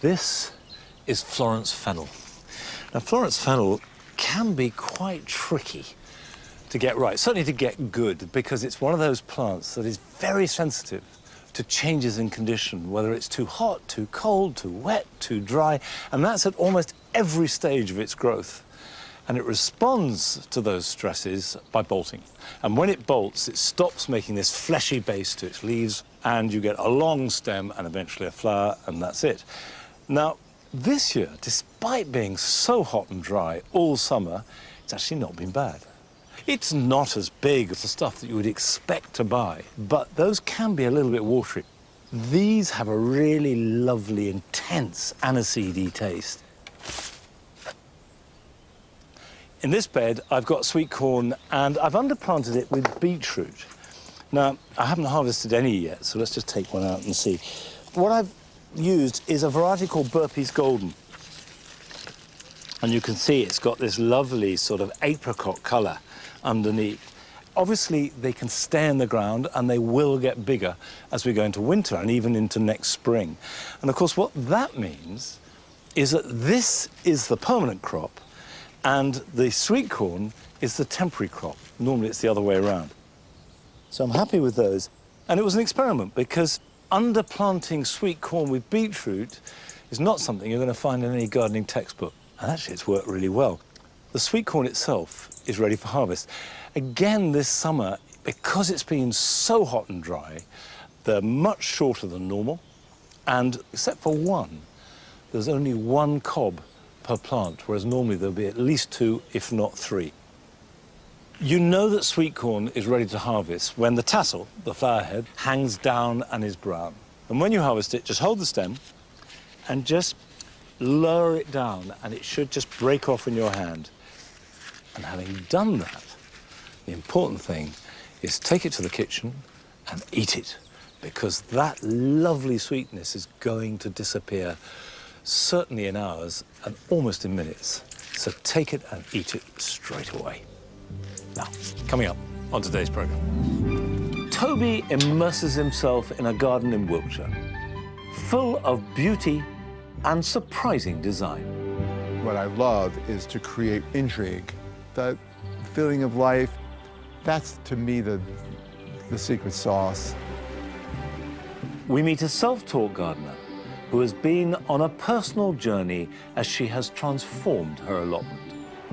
This is Florence fennel. Now, Florence fennel can be quite tricky to get right, certainly to get good, because it's one of those plants that is very sensitive to changes in condition, whether it's too hot, too cold, too wet, too dry, and that's at almost every stage of its growth. And it responds to those stresses by bolting. And when it bolts, it stops making this fleshy base to its leaves, and you get a long stem and eventually a flower, and that's it. Now, this year, despite being so hot and dry all summer, it's actually not been bad. It's not as big as the stuff that you would expect to buy, but those can be a little bit watery. These have a really lovely, intense aniseedy taste. In this bed, I've got sweet corn, and I've underplanted it with beetroot. Now, I haven't harvested any yet, so let's just take one out and see. What I've used is a variety called Burpee's Golden. And you can see it's got this lovely sort of apricot colour underneath. Obviously, they can stay in the ground, and they will get bigger as we go into winter and even into next spring. And, of course, what that means is that this is the permanent crop, and the sweet corn is the temporary crop. Normally, it's the other way around. So I'm happy with those. And it was an experiment, because underplanting sweet corn with beetroot is not something you're going to find in any gardening textbook. And actually, it's worked really well. The sweet corn itself is ready for harvest. Again, this summer, because it's been so hot and dry, they're much shorter than normal. And except for one, there's only one cob per plant, whereas normally there'll be at least 2, if not 3. You know that sweet corn is ready to harvest when the tassel, the flower head, hangs down and is brown. And when you harvest it, just hold the stem and just lower it down, and it should just break off in your hand. And having done that, the important thing is take it to the kitchen and eat it, because that lovely sweetness is going to disappear, certainly in hours and almost in minutes. So take it and eat it straight away. Now, coming up on today's programme. Toby immerses himself in a garden in Wiltshire, full of beauty and surprising design. What I love is to create intrigue, the feeling of life. That's, to me, the secret sauce. We meet a self-taught gardener who has been on a personal journey as she has transformed her allotment.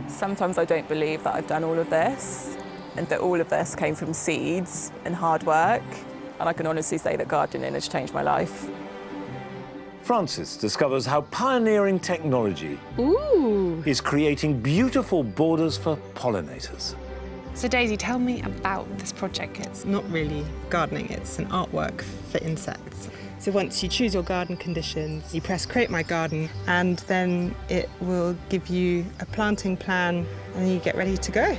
Sometimes I don't believe that I've done all of this, and that all of this came from seeds and hard work. And I can honestly say that gardening has changed my life. Frances discovers how pioneering technology is creating beautiful borders for pollinators. So Daisy, tell me about this project. It's not really gardening, it's an artwork for insects. So once you choose your garden conditions, you press Create My Garden, and then it will give you a planting plan, and you get ready to go.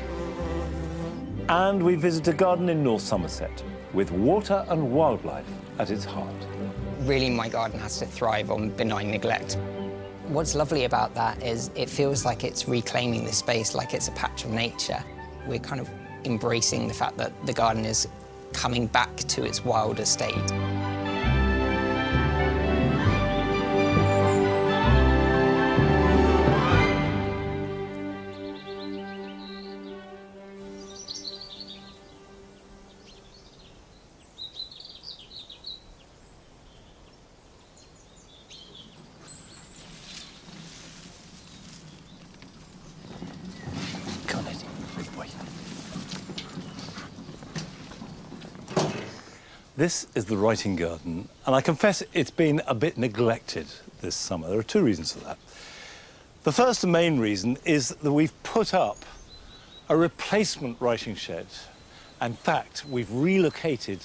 And we visit a garden in North Somerset with water and wildlife at its heart. Really, my garden has to thrive on benign neglect. What's lovely about that is it feels like it's reclaiming the space, like it's a patch of nature. We're kind of embracing the fact that the garden is coming back to its wilder state. This is the writing garden, and I confess it's been a bit neglected this summer. There are 2 reasons for that. The first and main reason is that we've put up a replacement writing shed. In fact, we've relocated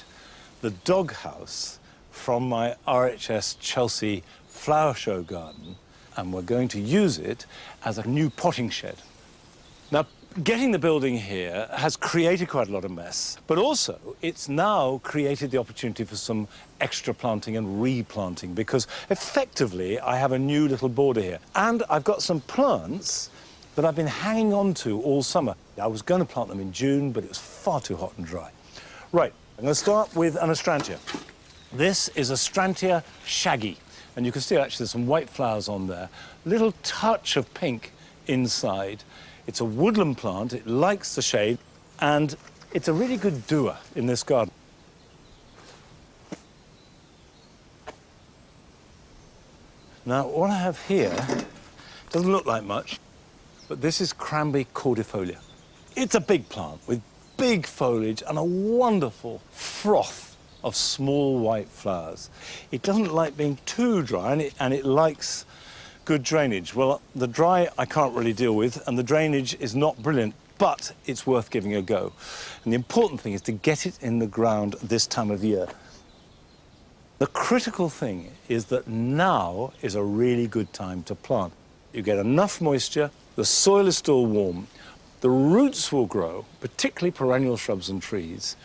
the doghouse from my RHS Chelsea flower show garden, and we're going to use it as a new potting shed. Now, getting the building here has created quite a lot of mess, but also it's now created the opportunity for some extra planting and replanting, because effectively I have a new little border here. And I've got some plants that I've been hanging on to all summer. I was going to plant them in June, but it was far too hot and dry. Right, I'm going to start with an Astrantia. This is Astrantia shaggy. And you can see actually there's some white flowers on there, a little touch of pink inside. It's a woodland plant, it likes the shade, and it's a really good doer in this garden. Now, what I have here doesn't look like much, but this is Cranberry cordifolia. It's a big plant with big foliage and a wonderful froth of small white flowers. It doesn't like being too dry, and it likes good drainage. Well, the dry I can't really deal with, and the drainage is not brilliant, but it's worth giving a go. And the important thing is to get it in the ground this time of year. The critical thing is that now is a really good time to plant. You get enough moisture, the soil is still warm, the roots will grow, particularly perennial shrubs and trees,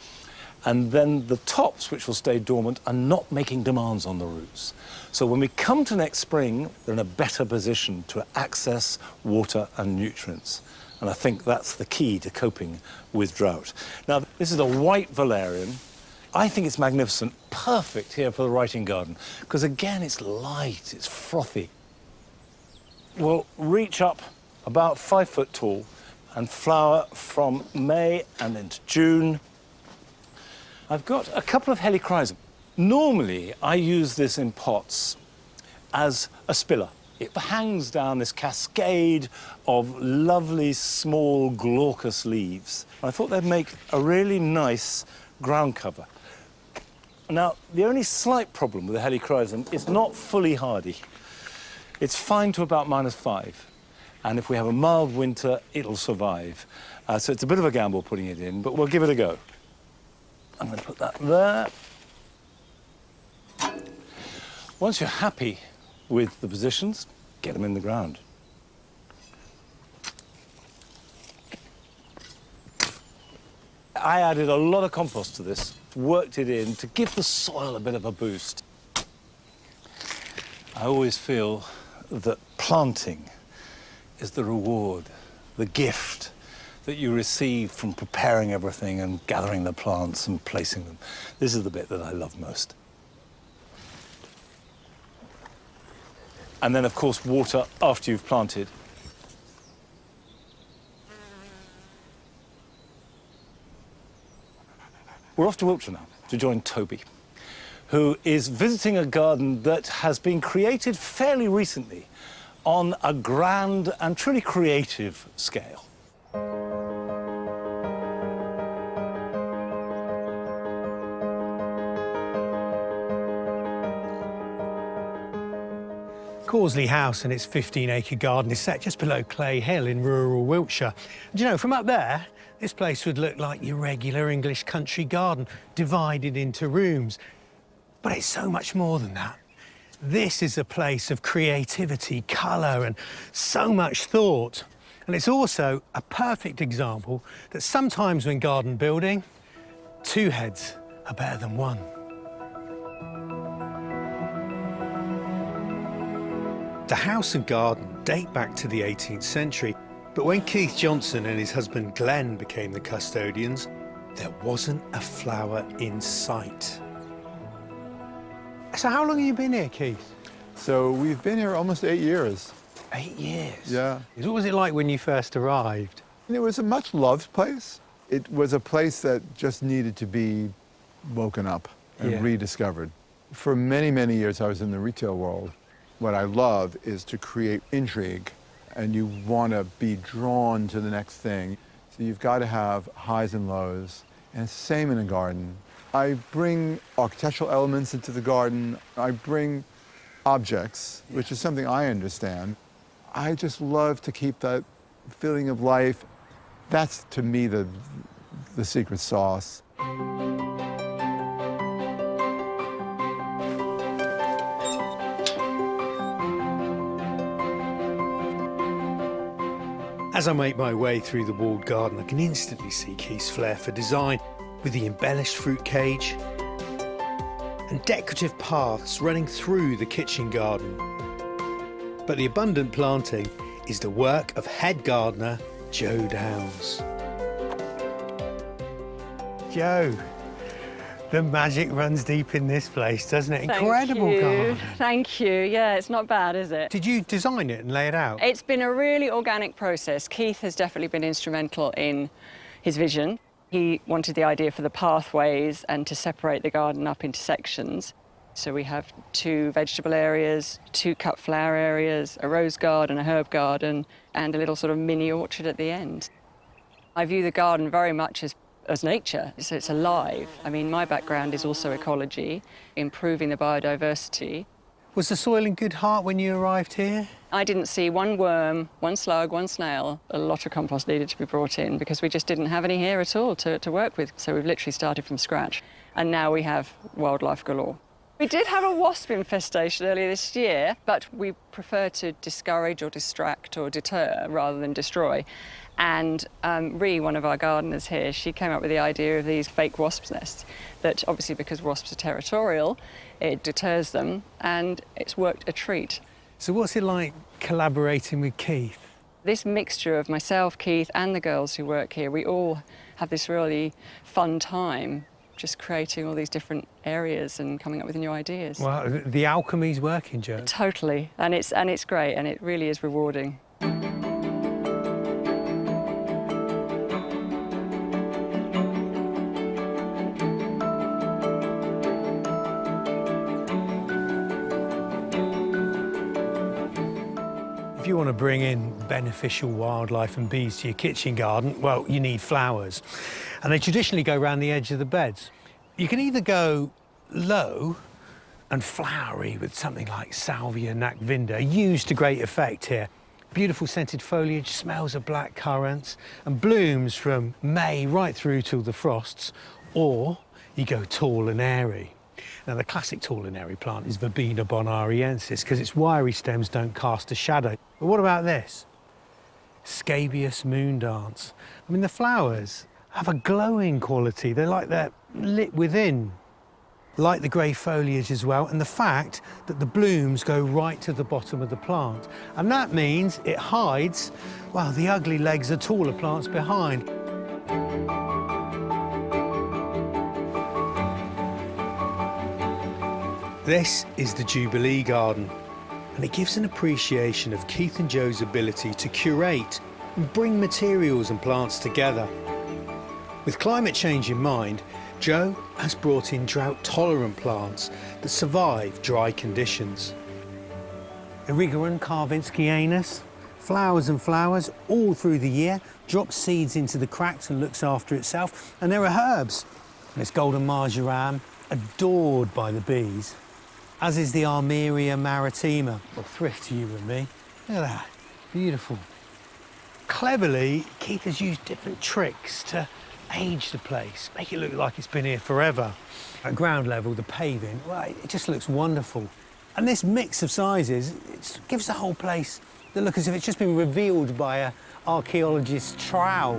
and then the tops, which will stay dormant, are not making demands on the roots. So when we come to next spring, they're in a better position to access water and nutrients. And I think that's the key to coping with drought. Now, this is a white valerian. I think it's magnificent, perfect here for the writing garden, because again, it's light, it's frothy. Will reach up about 5 foot tall and flower from May and into June. I've got a couple of helichrysum. Normally, I use this in pots as a spiller. It hangs down this cascade of lovely, small, glaucous leaves. I thought they'd make a really nice ground cover. Now, the only slight problem with the helichrysum is not fully hardy. It's fine to about -5. And if we have a mild winter, it'll survive. So it's a bit of a gamble putting it in, but we'll give it a go. I'm going to put that there. Once you're happy with the positions, get them in the ground. I added a lot of compost to this, worked it in to give the soil a bit of a boost. I always feel that planting is the reward, the gift that you receive from preparing everything and gathering the plants and placing them. This is the bit that I love most. And then, of course, water after you've planted. We're off to Wiltshire now to join Toby, who is visiting a garden that has been created fairly recently on a grand and truly creative scale. Corsley House and its 15-acre garden is set just below Clay Hill in rural Wiltshire. And, you know, from up there, this place would look like your regular English country garden, divided into rooms. But it's so much more than that. This is a place of creativity, colour and so much thought. And it's also a perfect example that sometimes when garden building, 2 heads are better than 1. The house and garden date back to the 18th century, but when Keith Johnson and his husband Glenn became the custodians, there wasn't a flower in sight. So how long have you been here, Keith? So we've been here almost 8 years. 8 years? Yeah. What was it like when you first arrived? It was a much loved place. It was a place that just needed to be woken up and rediscovered. For many, many years I was in the retail world. What I love is to create intrigue, and you want to be drawn to the next thing. So you've got to have highs and lows, and it's the same in a garden. I bring architectural elements into the garden. I bring objects, which is something I understand. I just love to keep that feeling of life. That's, to me, the secret sauce. As I make my way through the walled garden, I can instantly see Keith's flair for design, with the embellished fruit cage and decorative paths running through the kitchen garden. But the abundant planting is the work of head gardener Joe Downs. Joe, The magic runs deep in this place, doesn't it? Incredible garden. Thank you. Yeah, it's not bad, is it? Did you design it and lay it out? It's been a really organic process. Keith has definitely been instrumental in his vision. He wanted the idea for the pathways and to separate the garden up into sections. So we have 2 vegetable areas, 2 cut flower areas, a rose garden, a herb garden, and a little sort of mini orchard at the end. I view the garden very much as nature, so it's alive. I mean, my background is also ecology, improving the biodiversity. Was the soil in good heart when you arrived here? I didn't see one worm, one slug, one snail. A lot of compost needed to be brought in because we just didn't have any here at all to work with. So we've literally started from scratch. And now we have wildlife galore. We did have a wasp infestation earlier this year, but we prefer to discourage or distract or deter rather than destroy. And Ree, one of our gardeners here, she came up with the idea of these fake wasp nests that obviously because wasps are territorial, it deters them and it's worked a treat. So what's it like collaborating with Keith? This mixture of myself, Keith and the girls who work here, we all have this really fun time just creating all these different areas and coming up with new ideas. Well, the alchemy's working, Jo. Totally, and it's great and it really is rewarding. If you want to bring in beneficial wildlife and bees to your kitchen garden, well, you need flowers. And they traditionally go around the edge of the beds. You can either go low and flowery with something like Salvia nakvinda, used to great effect here. Beautiful scented foliage, smells of black currants, and blooms from May right through till the frosts. Or you go tall and airy. Now, the classic tall and airy plant is Verbena bonariensis because its wiry stems don't cast a shadow. But what about this? Scabious moondance. I mean, the flowers have a glowing quality. They're like they're lit within. Like the grey foliage as well, and the fact that the blooms go right to the bottom of the plant. And that means it hides, well, the ugly legs of taller plants behind. This is the Jubilee Garden, and it gives an appreciation of Keith and Jo's ability to curate and bring materials and plants together. With climate change in mind, Jo has brought in drought-tolerant plants that survive dry conditions. Erigeron carvinskianus, flowers and flowers all through the year, drops seeds into the cracks and looks after itself. And there are herbs. There's golden marjoram, adored by the bees, as is the Armeria maritima, or thrift to you and me. Look at that, beautiful. Cleverly, Keith has used different tricks to age the place, make it look like it's been here forever. At ground level, the paving, well, it just looks wonderful. And this mix of sizes, it gives the whole place the look as if it's just been revealed by an archaeologist's trowel.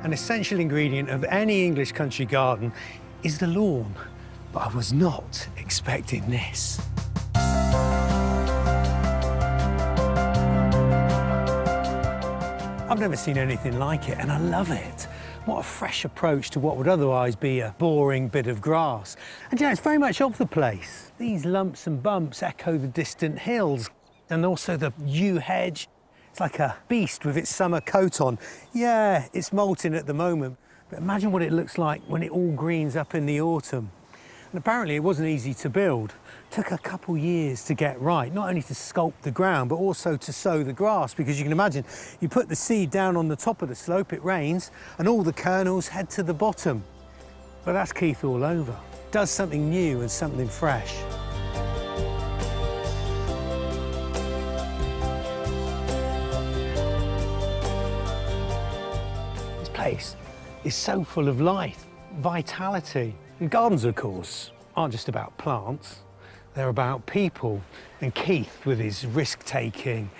An essential ingredient of any English country garden is the lawn. But I was not expecting this. I've never seen anything like it, and I love it. What a fresh approach to what would otherwise be a boring bit of grass. And you know, it's very much of the place. These lumps and bumps echo the distant hills, and also the yew hedge. It's like a beast with its summer coat on. Yeah, it's molting at the moment, but imagine what it looks like when it all greens up in the autumn. And apparently it wasn't easy to build. It took a couple years to get right, not only to sculpt the ground, but also to sow the grass, because you can imagine, you put the seed down on the top of the slope, it rains, and all the kernels head to the bottom. But that's Keith all over. Does something new and something fresh. This place is so full of life, vitality. And gardens, of course, aren't just about plants, they're about people. And Keith, with his risk-taking,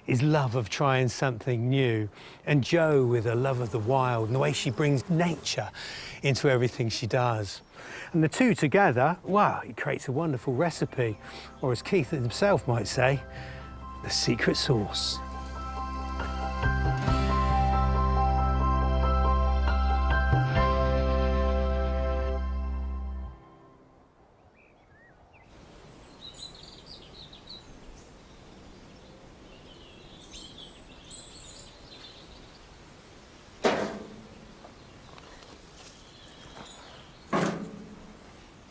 is love of trying something new, and Jo with a love of the wild and the way she brings nature into everything she does. And the two together, wow, it creates a wonderful recipe, or as Keith himself might say, the secret sauce.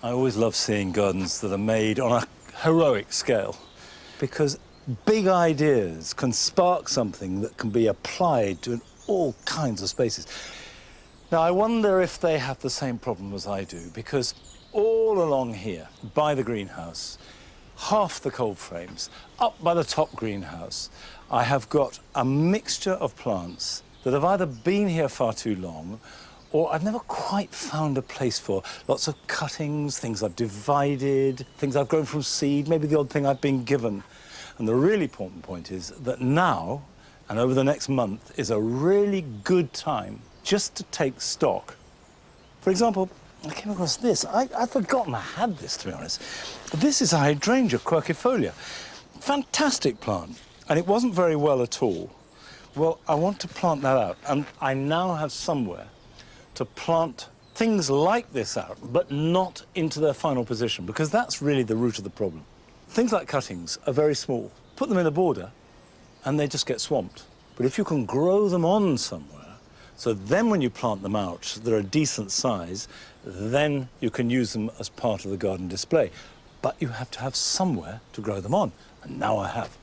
I always love seeing gardens that are made on a heroic scale, because big ideas can spark something that can be applied to all kinds of spaces. Now, I wonder if they have the same problem as I do, because all along here, by the greenhouse, half the cold frames, up by the top greenhouse, I have got a mixture of plants that have either been here far too long, or I've never quite found a place for. Lots of cuttings, things I've divided, things I've grown from seed, maybe the odd thing I've been given. And the really important point is that now, and over the next month, is a really good time just to take stock. For example, I came across this. I'd forgotten I had this, to be honest. This is a hydrangea quercifolia. Fantastic plant, and it wasn't very well at all. Well, I want to plant that out, and I now have somewhere to plant things like this out, but not into their final position, because that's really the root of the problem. Things like cuttings are very small. Put them in a border, and they just get swamped. But if you can grow them on somewhere, so then when you plant them out, they're a decent size, then you can use them as part of the garden display. But you have to have somewhere to grow them on, and now I have.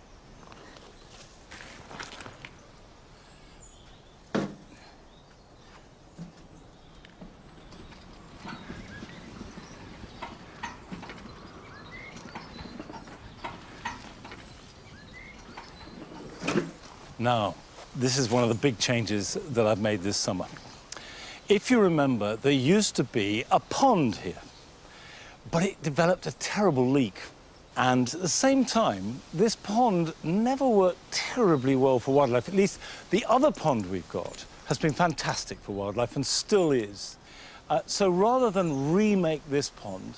Now, this is one of the big changes that I've made this summer. If you remember, there used to be a pond here, but it developed a terrible leak. And at the same time, this pond never worked terribly well for wildlife. At least the other pond we've got has been fantastic for wildlife and still is. So rather than remake this pond,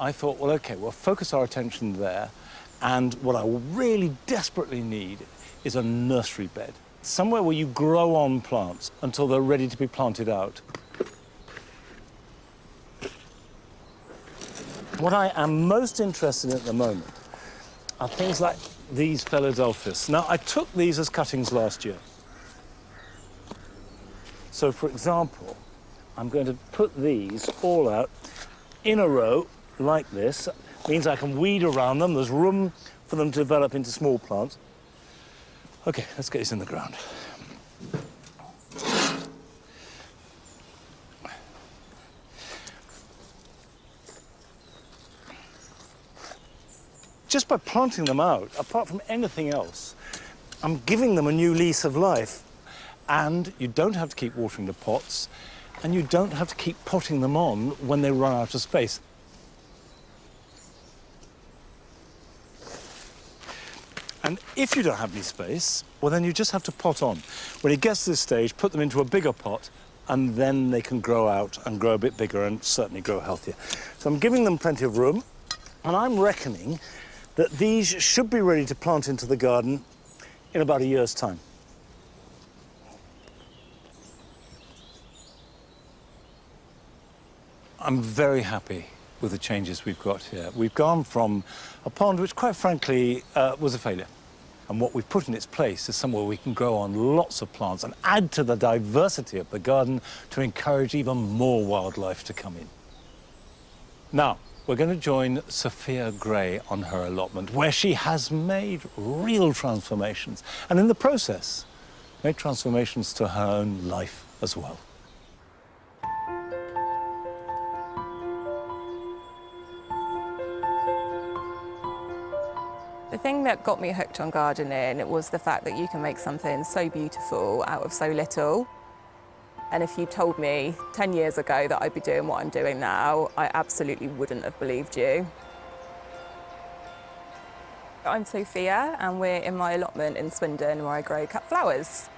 I thought, well, okay, we'll focus our attention there. And what I really desperately need is a nursery bed, somewhere where you grow on plants until they're ready to be planted out. What I am most interested in at the moment are things like these Philadelphus. Now, I took these as cuttings last year. So, for example, I'm going to put these all out in a row like this. Means I can weed around them. There's room for them to develop into small plants. Okay, let's get this in the ground. Just by planting them out, apart from anything else, I'm giving them a new lease of life. And you don't have to keep watering the pots, and you don't have to keep potting them on when they run out of space. And if you don't have any space, well, then you just have to pot on. When it gets to this stage, put them into a bigger pot, and then they can grow out and grow a bit bigger and certainly grow healthier. So I'm giving them plenty of room, and I'm reckoning that these should be ready to plant into the garden in about a year's time. I'm very happy with the changes we've got here. We've gone from a pond which, quite frankly, was a failure. And what we've put in its place is somewhere we can grow on lots of plants and add to the diversity of the garden to encourage even more wildlife to come in. Now, we're going to join Sophia Gray on her allotment, where she has made real transformations, and in the process, made transformations to her own life as well. The thing that got me hooked on gardening was the fact that you can make something so beautiful out of so little. And if you told me 10 years ago that I'd be doing what I'm doing now, I absolutely wouldn't have believed you. I'm Sophia and we're in my allotment in Swindon where I grow cut flowers.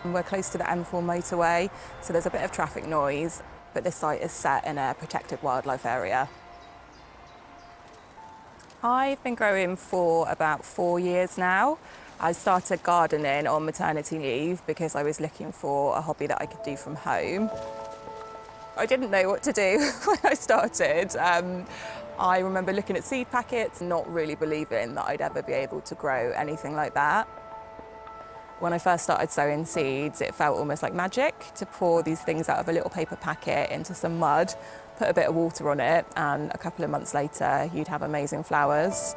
And we're close to the M4 motorway, so there's a bit of traffic noise, but this site is set in a protected wildlife area. I've been growing for about 4 years now. I started gardening on maternity leave because I was looking for a hobby that I could do from home. I didn't know what to do when I started. I remember looking at seed packets and not really believing that I'd ever be able to grow anything like that. When I first started sowing seeds, it felt almost like magic to pour these things out of a little paper packet into some mud, put a bit of water on it, and a couple of months later, you'd have amazing flowers.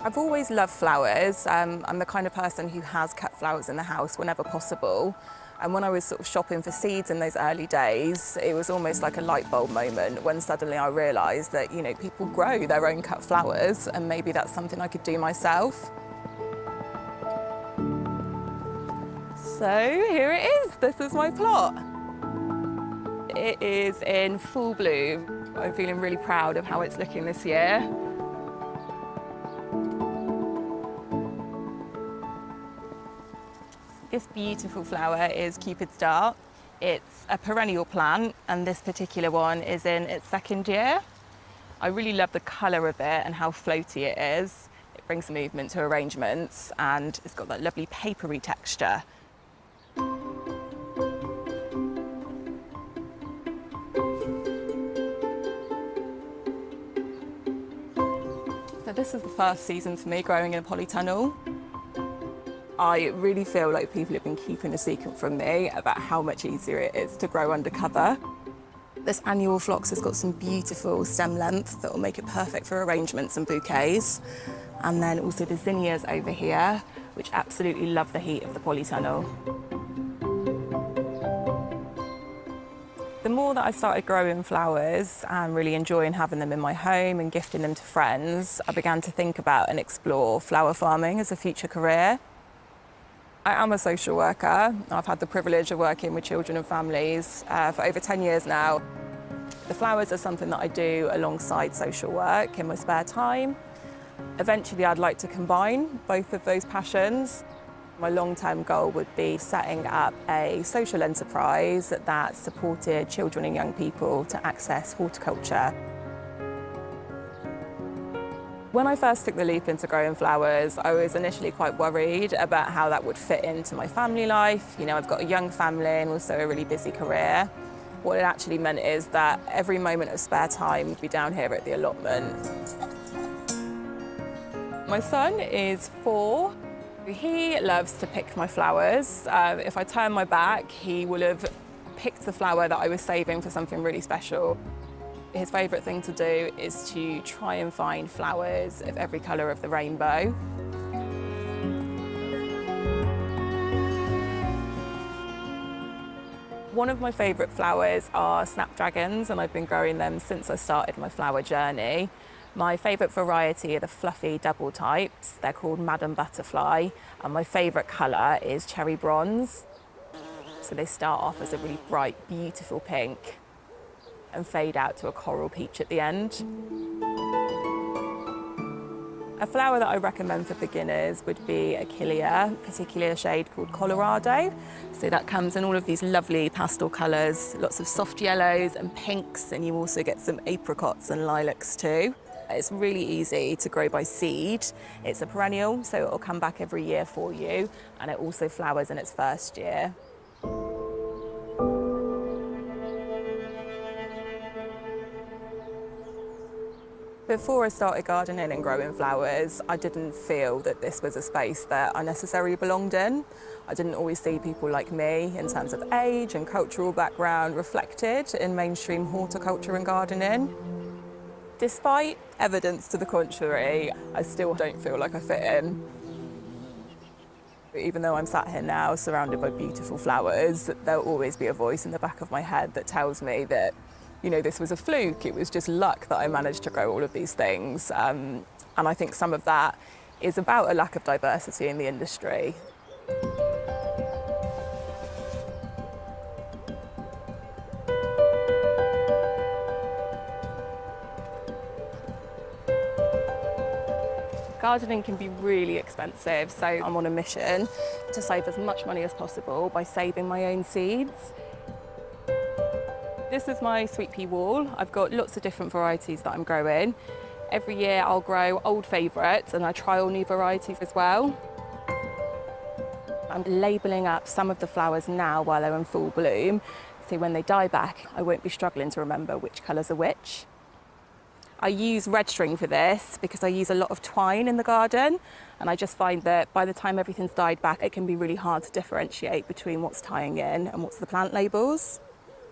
I've always loved flowers. I'm the kind of person who has kept flowers in the house whenever possible. And when I was sort of shopping for seeds in those early days, it was almost like a light bulb moment when suddenly I realised that, you know, people grow their own cut flowers and maybe that's something I could do myself. So here it is, this is my plot. It is in full bloom. I'm feeling really proud of how it's looking this year. This beautiful flower is Cupid's Dart. It's a perennial plant and this particular one is in its second year. I really love the colour of it and how floaty it is. It brings movement to arrangements and it's got that lovely papery texture. So this is the first season for me growing in a polytunnel. I really feel like people have been keeping a secret from me about how much easier it is to grow undercover. This annual phlox has got some beautiful stem length that will make it perfect for arrangements and bouquets. And then also the zinnias over here, which absolutely love the heat of the polytunnel. The more that I started growing flowers and really enjoying having them in my home and gifting them to friends, I began to think about and explore flower farming as a future career. I am a social worker. I've had the privilege of working with children and families for over 10 years now. The flowers are something that I do alongside social work in my spare time. Eventually, I'd like to combine both of those passions. My long-term goal would be setting up a social enterprise that supported children and young people to access horticulture. When I first took the leap into growing flowers, I was initially quite worried about how that would fit into my family life. You know, I've got a young family and also a really busy career. What it actually meant is that every moment of spare time would be down here at the allotment. My son is 4. He loves to pick my flowers. If I turn my back, he will have picked the flower that I was saving for something really special. His favourite thing to do is to try and find flowers of every colour of the rainbow. One of my favourite flowers are snapdragons, and I've been growing them since I started my flower journey. My favourite variety are the fluffy double types. They're called Madam Butterfly, and my favourite colour is cherry bronze. So they start off as a really bright, beautiful pink and fade out to a coral peach at the end. A flower that I recommend for beginners would be Achillea, particularly a shade called Colorado. So that comes in all of these lovely pastel colours, lots of soft yellows and pinks, and you also get some apricots and lilacs too. It's really easy to grow by seed. It's a perennial, so it will come back every year for you, and it also flowers in its first year. Before I started gardening and growing flowers, I didn't feel that this was a space that I necessarily belonged in. I didn't always see people like me in terms of age and cultural background reflected in mainstream horticulture and gardening. Despite evidence to the contrary, I still don't feel like I fit in. Even though I'm sat here now surrounded by beautiful flowers, there'll always be a voice in the back of my head that tells me that, you know, this was a fluke. It was just luck that I managed to grow all of these things. And I think some of that is about a lack of diversity in the industry. Gardening can be really expensive, so I'm on a mission to save as much money as possible by saving my own seeds. This is my sweet pea wall. I've got lots of different varieties that I'm growing. Every year I'll grow old favourites and I trial new varieties as well. I'm labelling up some of the flowers now while they're in full bloom, so when they die back, I won't be struggling to remember which colours are which. I use red string for this because I use a lot of twine in the garden, and I just find that by the time everything's died back, it can be really hard to differentiate between what's tying in and what's the plant labels.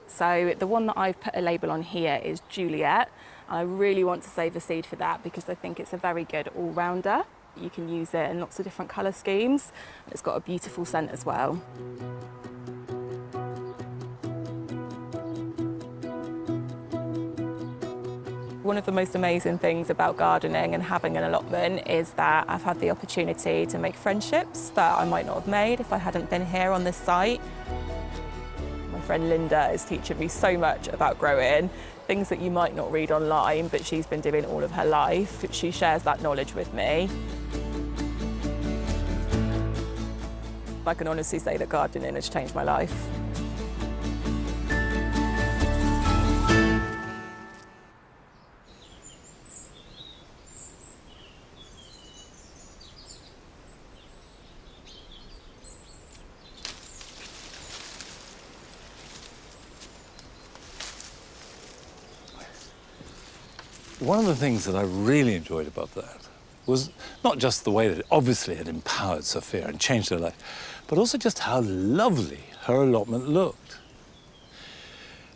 So the one that I've put a label on here is Juliet. I really want to save a seed for that because I think it's a very good all-rounder. You can use it in lots of different colour schemes. It's got a beautiful scent as well. One of the most amazing things about gardening and having an allotment is that I've had the opportunity to make friendships that I might not have made if I hadn't been here on this site. My friend Linda is teaching me so much about growing, things that you might not read online, but she's been doing all of her life. She shares that knowledge with me. I can honestly say that gardening has changed my life. One of the things that I really enjoyed about that was not just the way that it obviously had empowered Sophia and changed her life, but also just how lovely her allotment looked.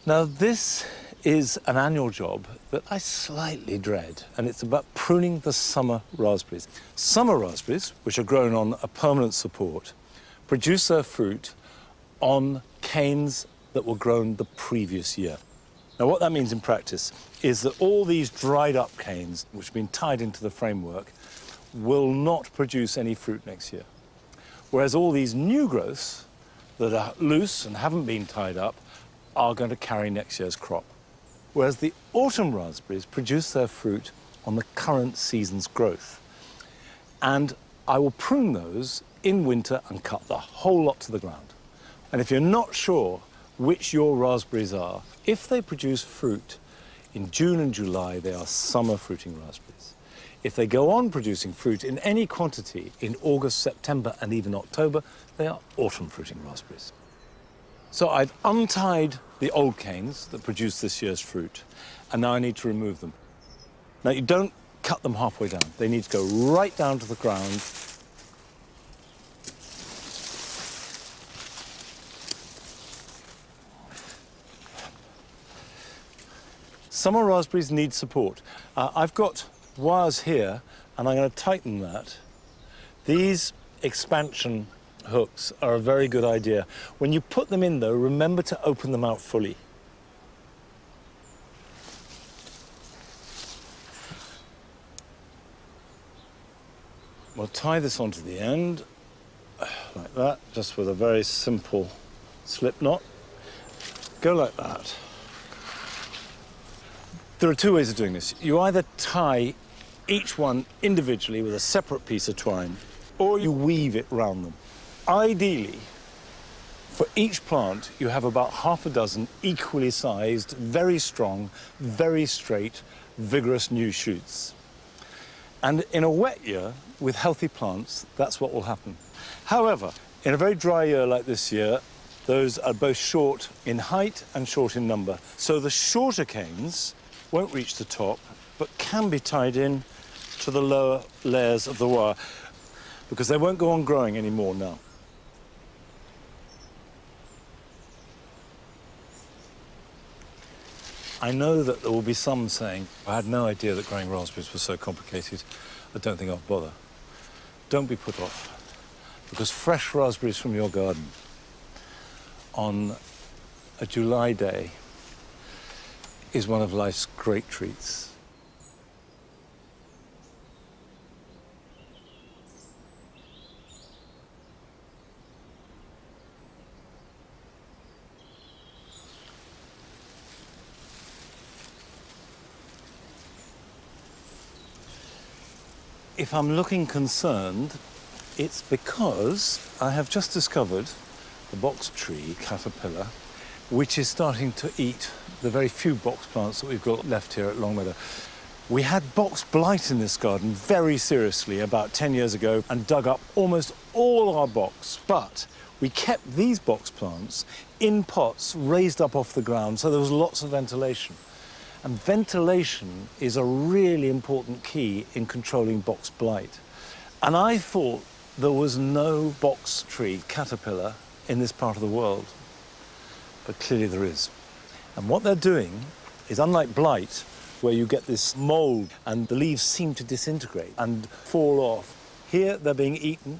Now, this is an annual job that I slightly dread, and it's about pruning the summer raspberries. Summer raspberries, which are grown on a permanent support, produce their fruit on canes that were grown the previous year. Now, what that means in practice is that all these dried up canes, which have been tied into the framework, will not produce any fruit next year. Whereas all these new growths that are loose and haven't been tied up are going to carry next year's crop. Whereas the autumn raspberries produce their fruit on the current season's growth. And I will prune those in winter and cut the whole lot to the ground. And if you're not sure which your raspberries are, if they produce fruit in June and July, they are summer fruiting raspberries. If they go on producing fruit in any quantity in August, September, and even October, they are autumn fruiting raspberries. So I've untied the old canes that produce this year's fruit, and now I need to remove them. Now, you don't cut them halfway down. They need to go right down to the ground. Summer raspberries need support. I've got wires here, and I'm going to tighten that. These expansion hooks are a very good idea. When you put them in, though, remember to open them out fully. We'll tie this onto the end, like that, just with a very simple slip knot. Go like that. There are two ways of doing this. You either tie each one individually with a separate piece of twine, or you weave it round them. Ideally, for each plant, you have about half a dozen equally sized, very strong, very straight, vigorous new shoots. And in a wet year, with healthy plants, that's what will happen. However, in a very dry year like this year, those are both short in height and short in number. So the shorter canes won't reach the top, but can be tied in to the lower layers of the wire, because they won't go on growing anymore now. I know that there will be some saying, I had no idea that growing raspberries was so complicated. I don't think I'll bother. Don't be put off, because fresh raspberries from your garden on a July day is one of life's great treats. if I'm looking concerned, it's because I have just discovered the box tree caterpillar, which is starting to eat the very few box plants that we've got left here at Longmeadow. We had box blight in this garden very seriously about 10 years ago and dug up almost all our box, but we kept these box plants in pots raised up off the ground, so there was lots of ventilation. And ventilation is a really important key in controlling box blight. And I thought there was no box tree caterpillar in this part of the world, but clearly there is. And what they're doing is, unlike blight, where you get this mold and the leaves seem to disintegrate and fall off, here they're being eaten.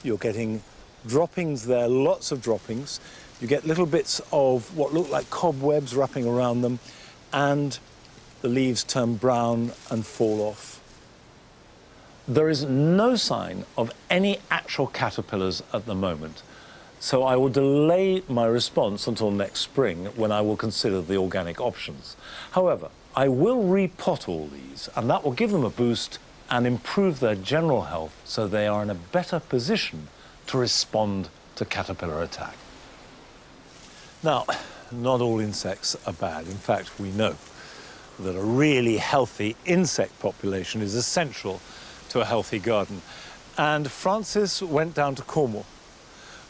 You're getting droppings there, lots of droppings. You get little bits of what look like cobwebs wrapping around them, and the leaves turn brown and fall off. There is no sign of any actual caterpillars at the moment, so I will delay my response until next spring, when I will consider the organic options. However, I will repot all these, and that will give them a boost and improve their general health, so they are in a better position to respond to caterpillar attack. Now, not all insects are bad. In fact, we know that a really healthy insect population is essential to a healthy garden. And Frances went down to Cornwall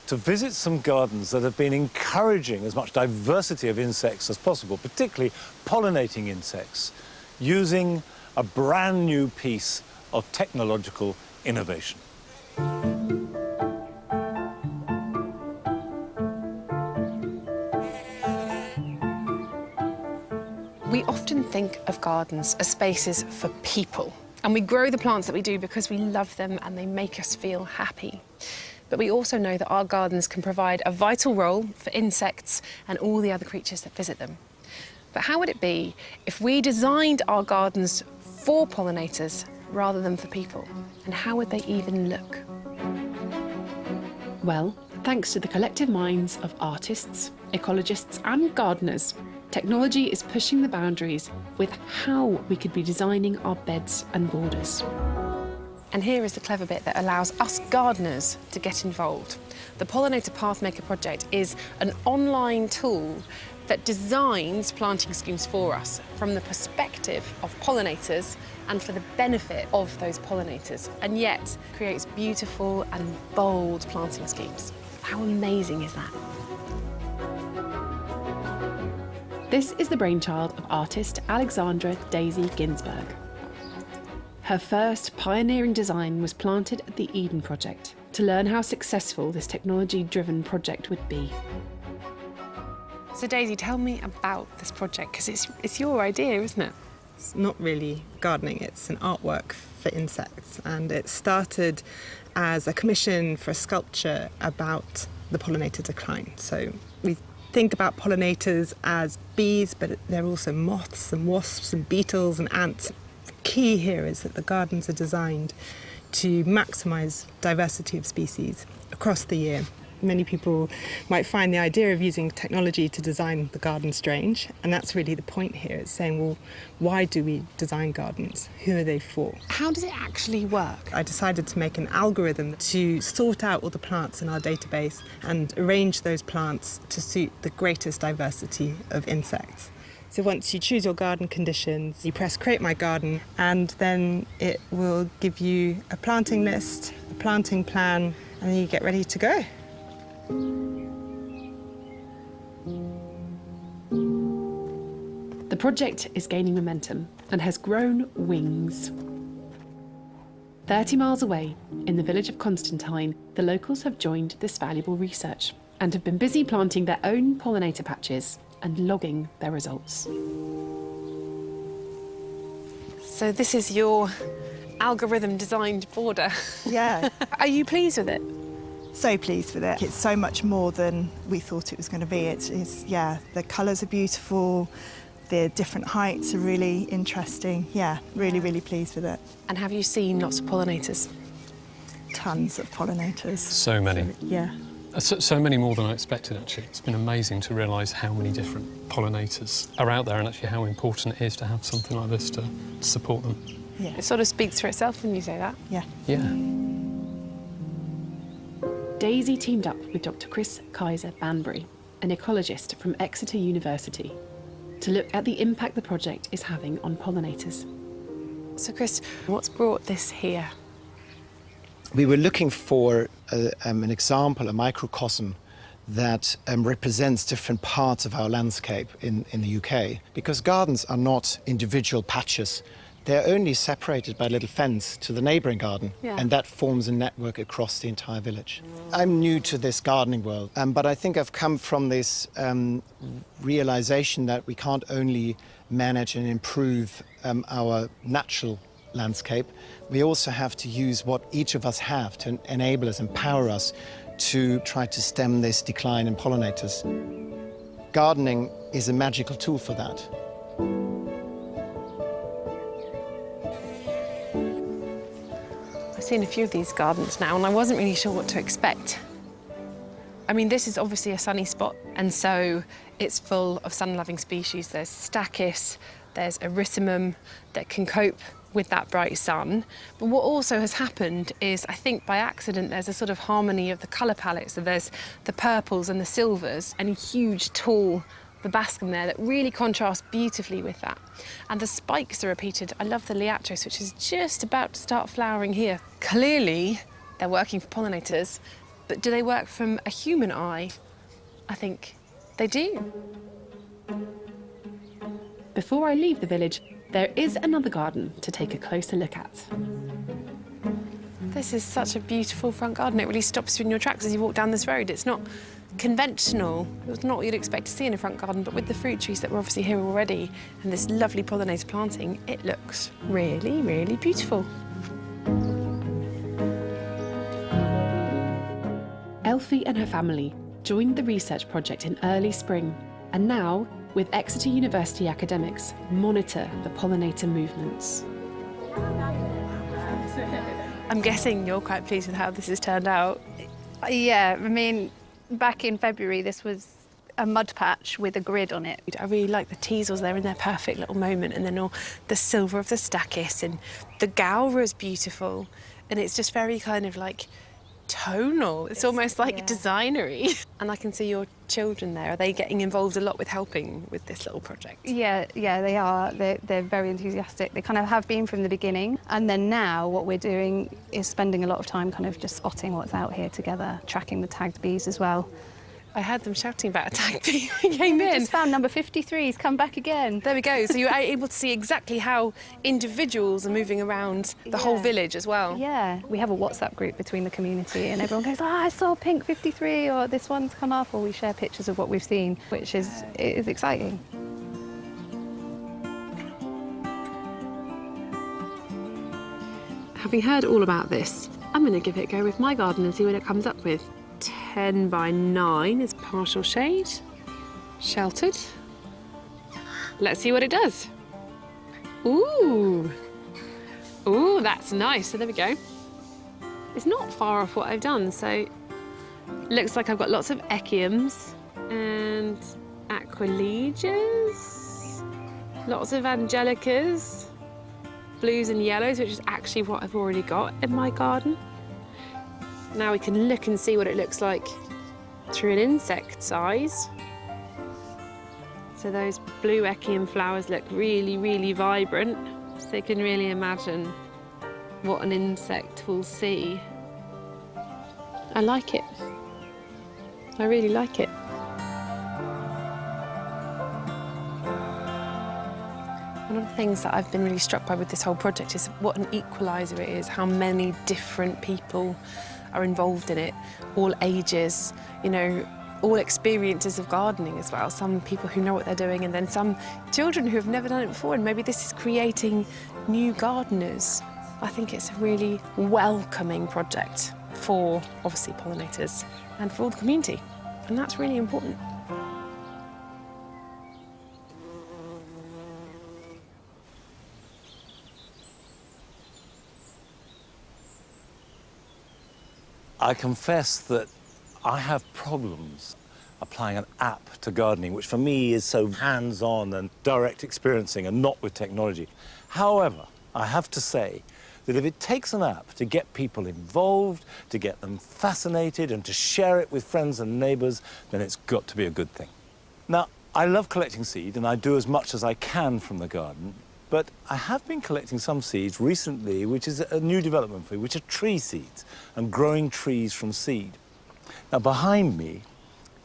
to visit some gardens that have been encouraging as much diversity of insects as possible, particularly pollinating insects, using a brand new piece of technological innovation. We often think of gardens as spaces for people, and we grow the plants that we do because we love them and they make us feel happy. But we also know that our gardens can provide a vital role for insects and all the other creatures that visit them. But how would it be if we designed our gardens for pollinators rather than for people? And how would they even look? Well, thanks to the collective minds of artists, ecologists and gardeners, technology is pushing the boundaries with how we could be designing our beds and borders. And here is the clever bit that allows us gardeners to get involved. The Pollinator Pathmaker project is an online tool that designs planting schemes for us from the perspective of pollinators and for the benefit of those pollinators, and yet creates beautiful and bold planting schemes. How amazing is that? This is the brainchild of artist Alexandra Daisy Ginsberg. Her first pioneering design was planted at the Eden Project to learn how successful this technology-driven project would be. So Daisy, tell me about this project, because it's your idea, isn't it? It's not really gardening, it's an artwork for insects, and it started as a commission for a sculpture about the pollinator decline. So we think about pollinators as bees, but they're also moths and wasps and beetles and ants. The key here is that the gardens are designed to maximise diversity of species across the year. Many people might find the idea of using technology to design the garden strange, and that's really the point here. It's saying, well, why do we design gardens? Who are they for? How does it actually work? I decided to make an algorithm to sort out all the plants in our database and arrange those plants to suit the greatest diversity of insects. So once you choose your garden conditions, you press Create My Garden, and then it will give you a planting list, a planting plan, and then you get ready to go. The project is gaining momentum and has grown wings. 30 miles away, in the village of Constantine, the locals have joined this valuable research and have been busy planting their own pollinator patches and logging their results. So this is your algorithm-designed border. Yeah. Are you pleased with it? So pleased with it. It's so much more than we thought it was going to be. It's yeah, the colours are beautiful, the different heights are really interesting. Yeah, really, really pleased with it. And have you seen lots of pollinators? Tons of pollinators. So many. Yeah. So many more than I expected, actually. It's been amazing to realise how many different pollinators are out there and actually how important it is to have something like this to support them. Yeah. It sort of speaks for itself when you say that. Yeah. Yeah. Daisy teamed up with Dr. Chris Kaiser Banbury, an ecologist from Exeter University, to look at the impact the project is having on pollinators. So Chris, what's brought this here? We were looking for an example, a microcosm that represents different parts of our landscape in the UK. Because gardens are not individual patches, they're only separated by a little fence to the neighbouring garden, and that forms a network across the entire village. I'm new to this gardening world, but I think I've come from this realisation that we can't only manage and improve our natural landscape, we also have to use what each of us have to enable us, empower us to try to stem this decline in pollinators. Gardening is a magical tool for that. I've seen a few of these gardens now and I wasn't really sure what to expect. I mean, this is obviously a sunny spot, and so it's full of sun-loving species. There's stachys, there's erysimum that can cope with that bright sun. But what also has happened is, I think by accident, there's a sort of harmony of the colour palette. So there's the purples and the silvers and a huge, tall verbascum there that really contrasts beautifully with that. And the spikes are repeated. I love the liatris, which is just about to start flowering here. Clearly, they're working for pollinators, but do they work from a human eye? I think they do. Before I leave the village, there is another garden to take a closer look at. This is such a beautiful front garden. It really stops you in your tracks as you walk down this road. It's not conventional. It's not what you'd expect to see in a front garden, but with the fruit trees that were obviously here already and this lovely pollinator planting, it looks really, really beautiful. Elfie and her family joined the research project in early spring, and now, with Exeter University academics, monitor the pollinator movements. I'm guessing you're quite pleased with how this has turned out. Yeah, I mean, back in February, this was a mud patch with a grid on it. I really like the teasels there in their perfect little moment, and then all the silver of the stachys, and the gaura is beautiful, and it's just very kind of like tonal. It's almost like designery. And I can see your children there. Are they getting involved a lot with helping with this little project? Yeah, they are. They're very enthusiastic. They kind of have been from the beginning. And then now what we're doing is spending a lot of time kind of just spotting what's out here together, tracking the tagged bees as well. I heard them shouting about a tagged bee when we came in. We just found number 53. He's come back again. There we go. So you're able to see exactly how individuals are moving around the whole village as well. Yeah. We have a WhatsApp group between the community and everyone goes, I saw pink 53, or this one's come up, or we share pictures of what we've seen, which is exciting. Having heard all about this, I'm going to give it a go with my garden and see what it comes up with. 10 by 9 is partial shade, sheltered. Let's see what it does. Ooh, that's nice. So there we go. It's not far off what I've done. So it looks like I've got lots of echiums and aquiledias, lots of angelicas, blues and yellows, which is actually what I've already got in my garden. Now we can look and see what it looks like through an insect's eyes. So those blue echium flowers look really, really vibrant. So you can really imagine what an insect will see. I like it. I really like it. One of the things that I've been really struck by with this whole project is what an equaliser it is, how many different people are involved in it, all ages, you know, all experiences of gardening as well. Some people who know what they're doing, and then some children who have never done it before, and maybe this is creating new gardeners. I think it's a really welcoming project for, obviously, pollinators and for all the community, and that's really important. I confess that I have problems applying an app to gardening, which for me is so hands-on and direct experiencing and not with technology. However, I have to say that if it takes an app to get people involved, to get them fascinated and to share it with friends and neighbours, then it's got to be a good thing. Now, I love collecting seed and I do as much as I can from the garden, but I have been collecting some seeds recently, which is a new development for me, which are tree seeds and growing trees from seed. Now, behind me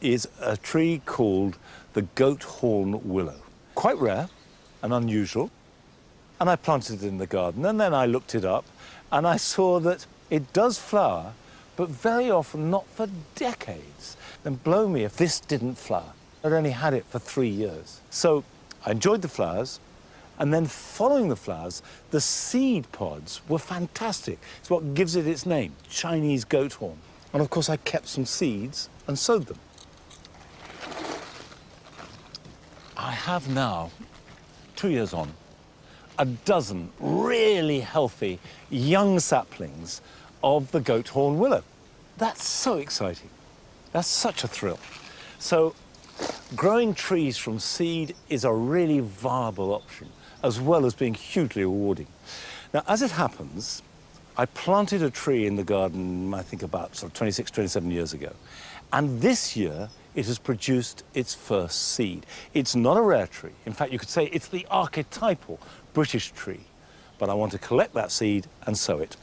is a tree called the goat horn willow. Quite rare and unusual. And I planted it in the garden, and then I looked it up, and I saw that it does flower, but very often not for decades. Then blow me if this didn't flower. I'd only had it for 3 years. So I enjoyed the flowers, and then following the flowers, the seed pods were fantastic. It's what gives it its name, Chinese goat horn. And of course I kept some seeds and sowed them. I have now, 2 years on, a dozen really healthy young saplings of the goat horn willow. That's so exciting. That's such a thrill. So growing trees from seed is a really viable option, as well as being hugely rewarding. Now, as it happens, I planted a tree in the garden, I think about sort of 26, 27 years ago. And this year, it has produced its first seed. It's not a rare tree. In fact, you could say it's the archetypal British tree. But I want to collect that seed and sow it.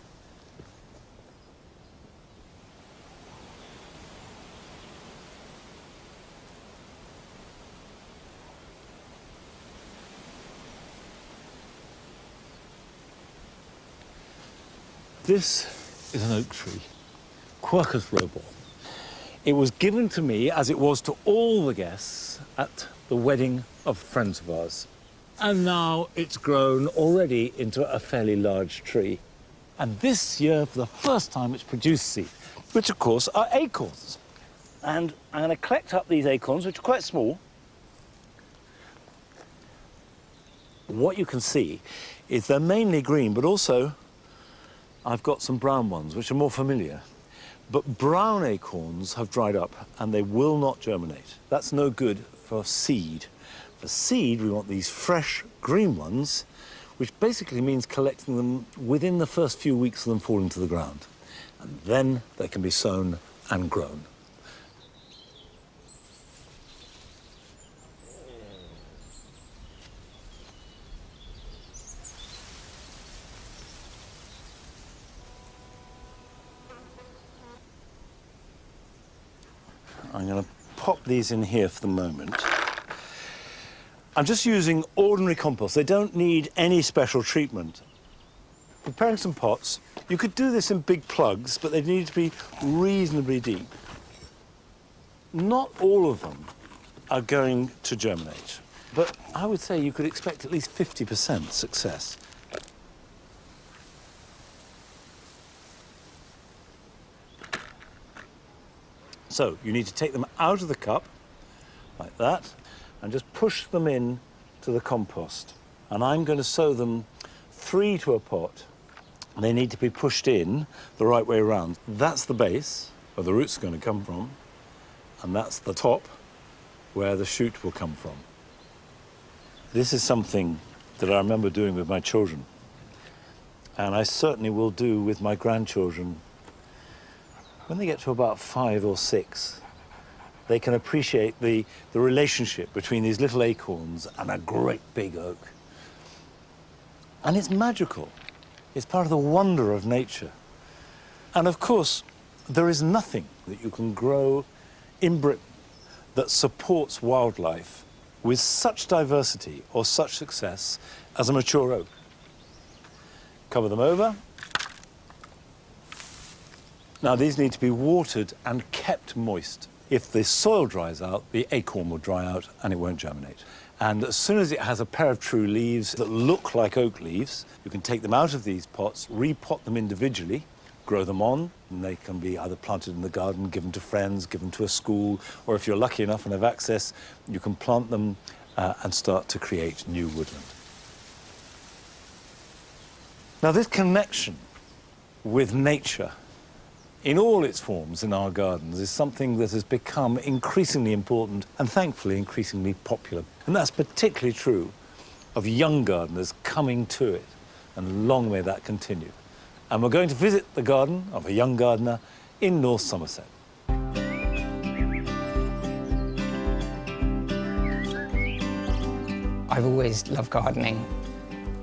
This is an oak tree, Quercus robur. It was given to me, as it was to all the guests, at the wedding of friends of ours. And now it's grown already into a fairly large tree. And this year, for the first time, it's produced seed, which of course are acorns. And I'm going to collect up these acorns, which are quite small. What you can see is they're mainly green, but also I've got some brown ones, which are more familiar. But brown acorns have dried up and they will not germinate. That's no good for seed. For seed, we want these fresh green ones, which basically means collecting them within the first few weeks of them falling to the ground. And then they can be sown and grown. I'm going to pop these in here for the moment. I'm just using ordinary compost. They don't need any special treatment. Preparing some pots. You could do this in big plugs, but they need to be reasonably deep. Not all of them are going to germinate, but I would say you could expect at least 50% success. So you need to take them out of the cup, like that, and just push them in to the compost. And I'm going to sow them 3 to a pot. They need to be pushed in the right way around. That's the base, where the roots are going to come from, and that's the top, where the shoot will come from. This is something that I remember doing with my children, and I certainly will do with my grandchildren. When they get to about 5 or 6, they can appreciate the relationship between these little acorns and a great big oak. And it's magical. It's part of the wonder of nature. And of course, there is nothing that you can grow in Britain that supports wildlife with such diversity or such success as a mature oak. Cover them over. Now, these need to be watered and kept moist. If the soil dries out, the acorn will dry out and it won't germinate. And as soon as it has a pair of true leaves that look like oak leaves, you can take them out of these pots, repot them individually, grow them on, and they can be either planted in the garden, given to friends, given to a school, or if you're lucky enough and have access, you can plant them and start to create new woodland. Now, this connection with nature in all its forms in our gardens is something that has become increasingly important and thankfully increasingly popular. And that's particularly true of young gardeners coming to it and long may that continue. And we're going to visit the garden of a young gardener in North Somerset. I've always loved gardening.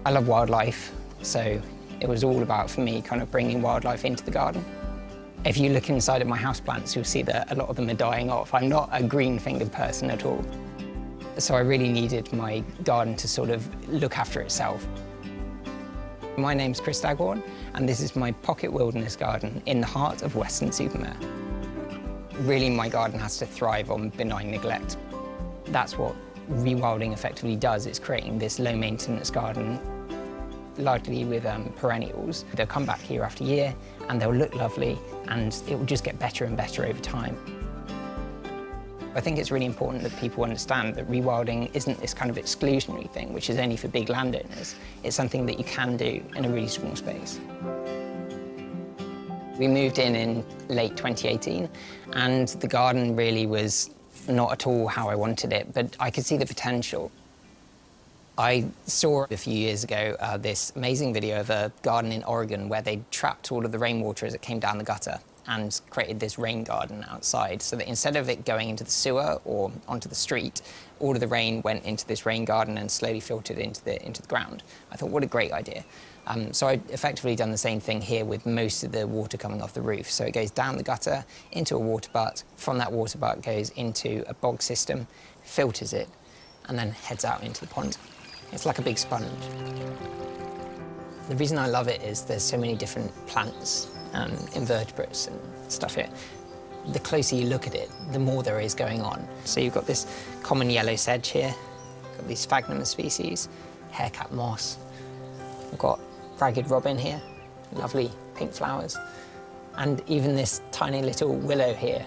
I love wildlife, so it was all about, for me, kind of bringing wildlife into the garden. If you look inside of my houseplants, you'll see that a lot of them are dying off. I'm not a green-fingered person at all. So I really needed my garden to sort of look after itself. My name's Chris Staghorn, and this is my pocket wilderness garden in the heart of Weston-super-Mare. Really, my garden has to thrive on benign neglect. That's what Rewilding effectively does. It's creating this low-maintenance garden, largely with perennials. They'll come back year after year, and they'll look lovely, and it will just get better and better over time. I think it's really important that people understand that rewilding isn't this kind of exclusionary thing, which is only for big landowners. It's something that you can do in a really small space. We moved in late 2018, and the garden really was not at all how I wanted it, but I could see the potential. I saw a few years ago this amazing video of a garden in Oregon where they trapped all of the rainwater as it came down the gutter and created this rain garden outside, so that instead of it going into the sewer or onto the street, all of the rain went into this rain garden and slowly filtered into the ground. I thought, what a great idea. So I'd effectively done the same thing here with most of the water coming off the roof. So it goes down the gutter into a water butt, from that water butt goes into a bog system, filters it, and then heads out into the pond. It's like a big sponge. The reason I love it is there's so many different plants, invertebrates and stuff here. The closer you look at it, the more there is going on. So you've got this common yellow sedge here, got these sphagnum species, haircap moss. We've got ragged robin here, lovely pink flowers, and even this tiny little willow here.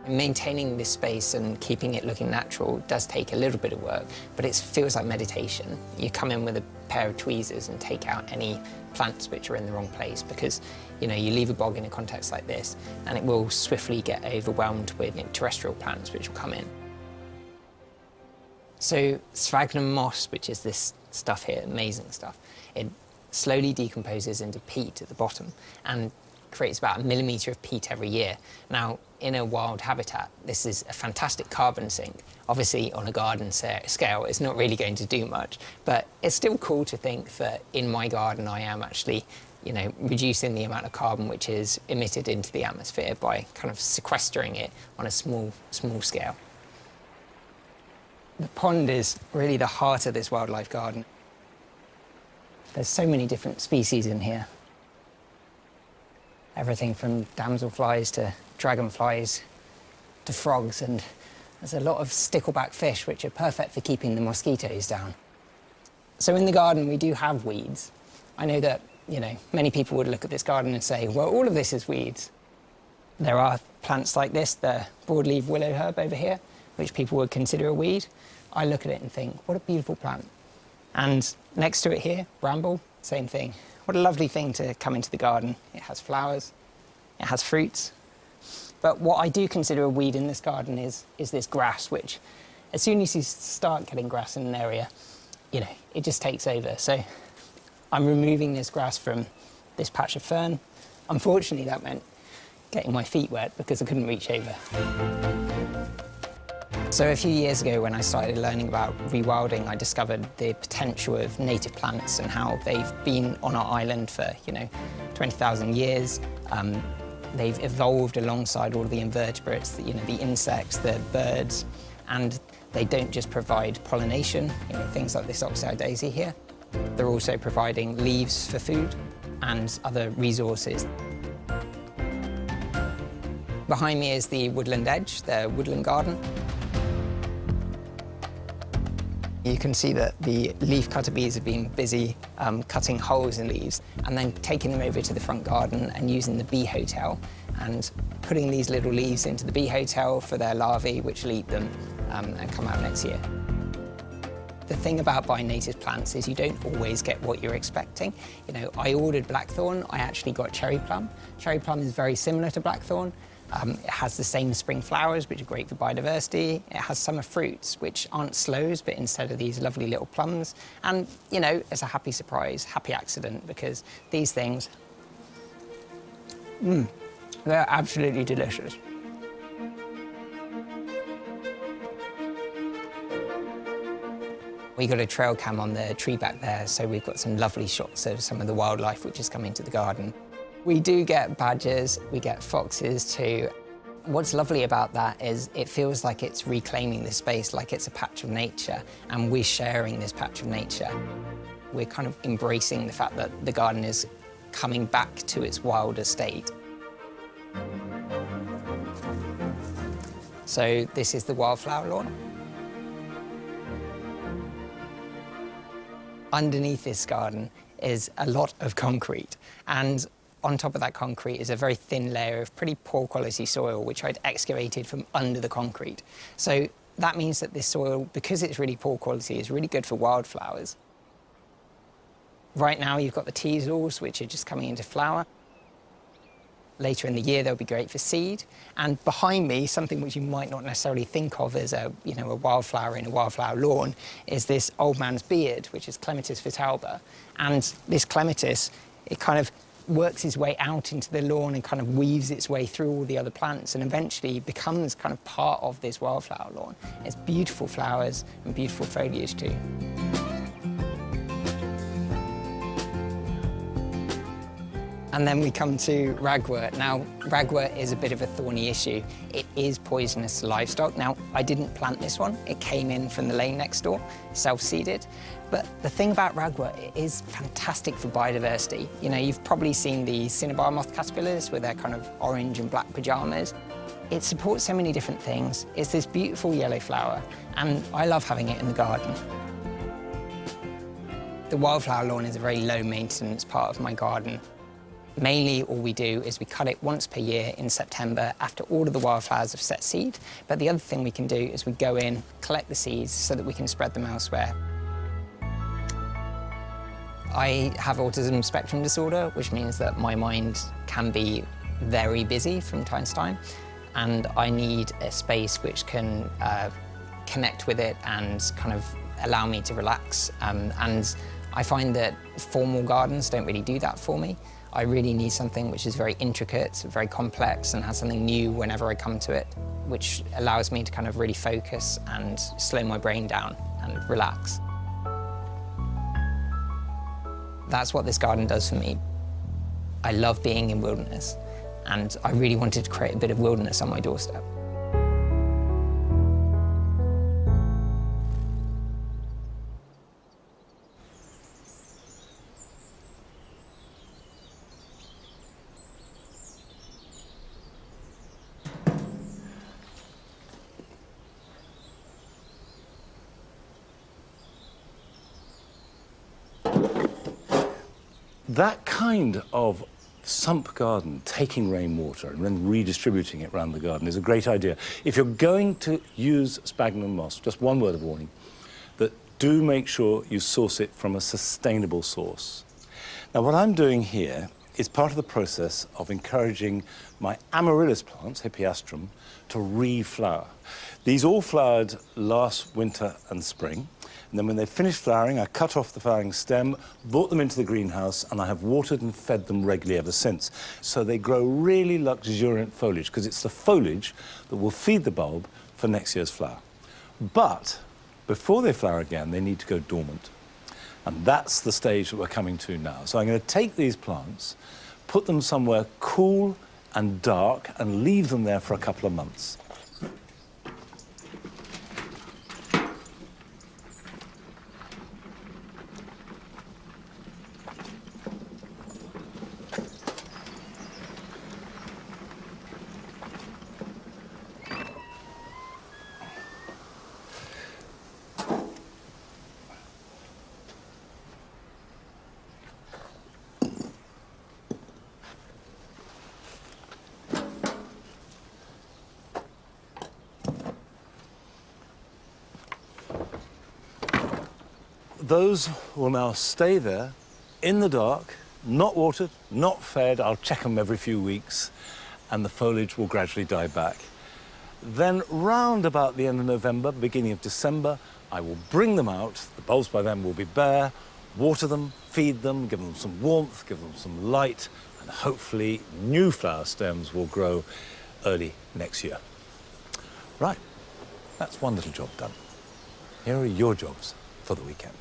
Maintaining this space and keeping it looking natural does take a little bit of work, but it feels like meditation. You come in with a pair of tweezers and take out any plants which are in the wrong place, because you leave a bog in a context like this and it will swiftly get overwhelmed with terrestrial plants which will come in. So sphagnum moss, which is this stuff here, amazing stuff, it slowly decomposes into peat at the bottom and creates about 1 millimetre of peat every year. Now, in a wild habitat, this is a fantastic carbon sink. Obviously, on a garden scale, it's not really going to do much, but it's still cool to think that in my garden I am actually, reducing the amount of carbon which is emitted into the atmosphere by kind of sequestering it on a small scale. The pond is really the heart of this wildlife garden. There's so many different species in here. Everything from damselflies to dragonflies to frogs, and there's a lot of stickleback fish which are perfect for keeping the mosquitoes down. So in the garden we do have weeds. I know that, many people would look at this garden and say, well, all of this is weeds. There are plants like this, the broadleaf willow herb over here, which people would consider a weed. I look at it and think, what a beautiful plant. And next to it here, bramble, same thing. What a lovely thing to come into the garden. It has flowers, it has fruits. But what I do consider a weed in this garden is this grass, which as soon as you start getting grass in an area, it just takes over. So I'm removing this grass from this patch of fern. Unfortunately, that meant getting my feet wet because I couldn't reach over. So a few years ago, when I started learning about rewilding, I discovered the potential of native plants and how they've been on our island for, 20,000 years. They've evolved alongside all of the invertebrates, the insects, the birds, and they don't just provide pollination, things like this oxeye daisy here. They're also providing leaves for food and other resources. Behind me is the woodland edge, the woodland garden. You can see that the leaf cutter bees have been busy cutting holes in leaves and then taking them over to the front garden and using the bee hotel and putting these little leaves into the bee hotel for their larvae, which will eat them and come out next year. The thing about buying native plants is you don't always get what you're expecting. I ordered blackthorn, I actually got cherry plum. Cherry plum is very similar to blackthorn, It has the same spring flowers, which are great for biodiversity. It has summer fruits, which aren't sloes, but instead of these lovely little plums. And, you know, it's a happy surprise, happy accident, because these things, they're absolutely delicious. We got a trail cam on the tree back there, so we've got some lovely shots of some of the wildlife which is coming to the garden. We do get badgers, we get foxes too. What's lovely about that is it feels like it's reclaiming this space, like it's a patch of nature, and we're sharing this patch of nature. We're kind of embracing the fact that the garden is coming back to its wilder state. So this is the wildflower lawn. Underneath this garden is a lot of concrete, and on top of that concrete is a very thin layer of pretty poor quality soil, which I'd excavated from under the concrete. So that means that this soil, because it's really poor quality, is really good for wildflowers. Right now you've got the teasels, which are just coming into flower. Later in the year, they'll be great for seed. And behind me, something which you might not necessarily think of as a wildflower in a wildflower lawn, is this old man's beard, which is Clematis vitalba. And this clematis, it kind of works its way out into the lawn and kind of weaves its way through all the other plants and eventually becomes kind of part of this wildflower lawn. It's beautiful flowers and beautiful foliage too. And then we come to ragwort. Now, ragwort is a bit of a thorny issue. It is poisonous to livestock. Now, I didn't plant this one. It came in from the lane next door, self-seeded. But the thing about ragwort, it is fantastic for biodiversity. You know, you've probably seen the cinnabar moth caterpillars with their kind of orange and black pajamas. It supports so many different things. It's this beautiful yellow flower, and I love having it in the garden. The wildflower lawn is a very low-maintenance part of my garden. Mainly all we do is we cut it once per year in September after all of the wildflowers have set seed. But the other thing we can do is we go in, collect the seeds so that we can spread them elsewhere. I have autism spectrum disorder, which means that my mind can be very busy from time to time. And I need a space which can connect with it and kind of allow me to relax. And I find that formal gardens don't really do that for me. I really need something which is very intricate, very complex, and has something new whenever I come to it, which allows me to kind of really focus and slow my brain down and relax. That's what this garden does for me. I love being in wilderness, and I really wanted to create a bit of wilderness on my doorstep. That kind of sump garden, taking rainwater and then redistributing it around the garden, is a great idea. If you're going to use sphagnum moss, just one word of warning, that do make sure you source it from a sustainable source. Now, what I'm doing here is part of the process of encouraging my amaryllis plants, hippeastrum, to reflower. These all flowered last winter and spring. And then when they finished flowering, I cut off the flowering stem, brought them into the greenhouse, and I have watered and fed them regularly ever since. So they grow really luxuriant foliage, because it's the foliage that will feed the bulb for next year's flower. But before they flower again, they need to go dormant. And that's the stage that we're coming to now. So I'm going to take these plants, put them somewhere cool and dark, and leave them there for a couple of months. Those will now stay there in the dark, not watered, not fed. I'll check them every few weeks. and the foliage will gradually die back. Then round about the end of November, beginning of December, I will bring them out. The bulbs by then will be bare, water them, feed them, give them some warmth, give them some light, and hopefully new flower stems will grow early next year. Right, that's one little job done. Here are your jobs for the weekend.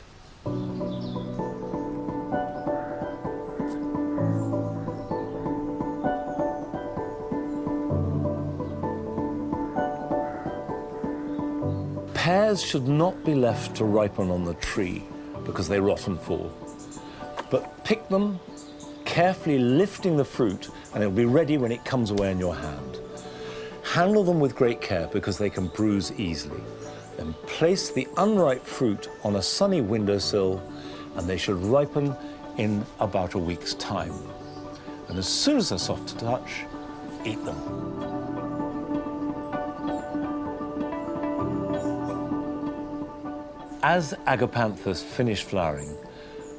Pears should not be left to ripen on the tree because they rot and fall. But pick them, carefully lifting the fruit, and it'll be ready when it comes away in your hand. Handle them with great care because they can bruise easily. Then place the unripe fruit on a sunny windowsill, and they should ripen in about a week's time. And as soon as they're soft to touch, eat them. As agapanthus finish flowering,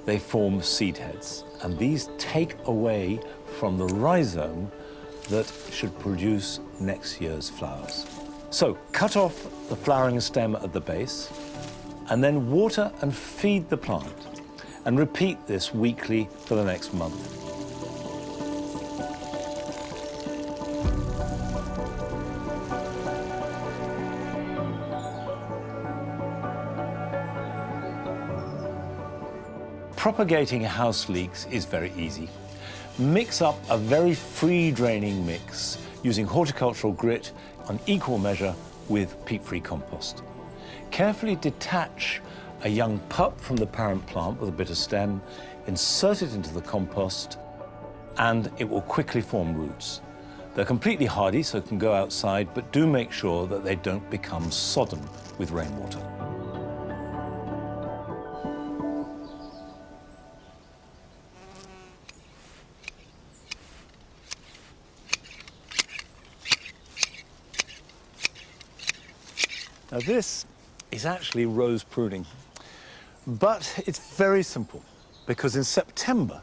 they form seed heads, and these take away from the rhizome that should produce next year's flowers. So cut off the flowering stem at the base, and then water and feed the plant, and repeat this weekly for the next month. Propagating house leeks is very easy. Mix up a very free-draining mix using horticultural grit on equal measure with peat-free compost. Carefully detach a young pup from the parent plant with a bit of stem, insert it into the compost, and it will quickly form roots. They're completely hardy, so can go outside, but do make sure that they don't become sodden with rainwater. Now this is actually rose pruning, but it's very simple because in September,